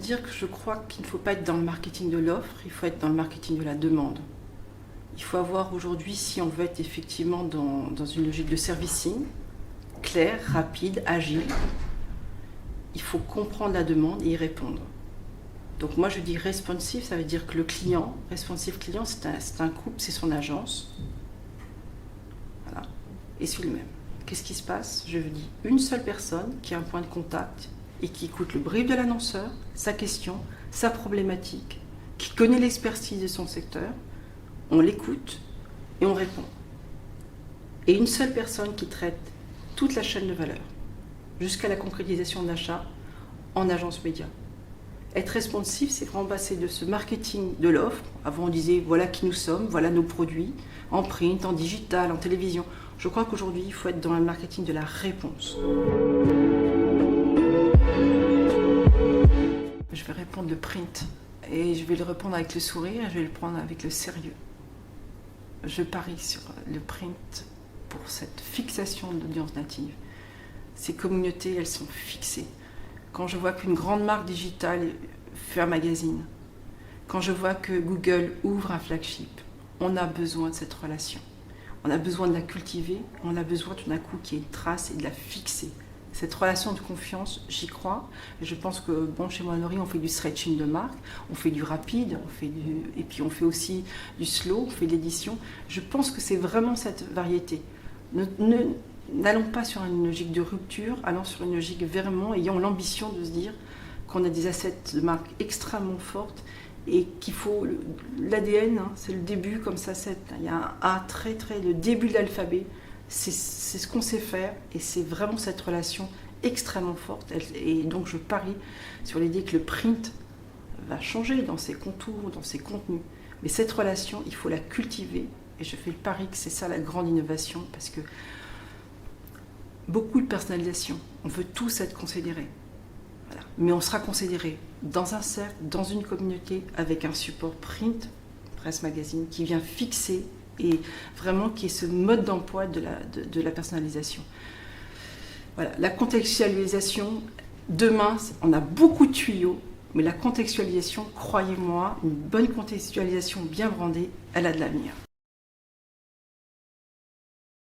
dire que je crois qu'il ne faut pas être dans le marketing de l'offre, il faut être dans le marketing de la demande. Il faut avoir aujourd'hui, si on veut être effectivement dans une logique de servicing, claire, rapide, agile, il faut comprendre la demande et y répondre. Donc moi je dis responsive, ça veut dire que le client, responsive client, c'est un couple, c'est son agence. Voilà. Et c'est lui-même. Qu'est-ce qui se passe? Je dis une seule personne qui a un point de contact et qui écoute le brief de l'annonceur, sa question, sa problématique, qui connaît l'expertise de son secteur, on l'écoute et on répond. Et une seule personne qui traite toute la chaîne de valeur, jusqu'à la concrétisation de l'achat en agence média. Être responsive, c'est vraiment passer de ce marketing de l'offre. Avant, on disait voilà qui nous sommes, voilà nos produits, en print, en digital, en télévision. Je crois qu'aujourd'hui, il faut être dans le marketing de la réponse. Je vais répondre le print et je vais le répondre avec le sourire et je vais le prendre avec le sérieux. Je parie sur le print pour cette fixation de l'audience native. Ces communautés, elles sont fixées. Quand je vois qu'une grande marque digitale fait un magazine, quand je vois que Google ouvre un flagship, on a besoin de cette relation. On a besoin de la cultiver, on a besoin tout d'un coup qu'il y ait une trace et de la fixer. Cette relation de confiance, j'y crois. Et je pense que chez Monory, on fait du stretching de marque, on fait du rapide, et puis on fait aussi du slow, on fait de l'édition. Je pense que c'est vraiment cette variété. N'allons pas sur une logique de rupture, allons sur une logique vraiment ayant l'ambition de se dire qu'on a des assets de marque extrêmement fortes et qu'il faut l'ADN, c'est le début comme ça, il y a un A le début de l'alphabet, c'est ce qu'on sait faire et c'est vraiment cette relation extrêmement forte. Et donc je parie sur l'idée que le print va changer dans ses contours, dans ses contenus. Mais cette relation, il faut la cultiver et je fais le pari que c'est ça la grande innovation parce que beaucoup de personnalisation, on veut tous être considérés. Voilà. Mais on sera considéré dans un cercle, dans une communauté, avec un support print, presse magazine, qui vient fixer et vraiment qui est ce mode d'emploi de la personnalisation. Voilà. La contextualisation, demain, on a beaucoup de tuyaux, mais la contextualisation, croyez-moi, une bonne contextualisation bien brandée, elle a de l'avenir.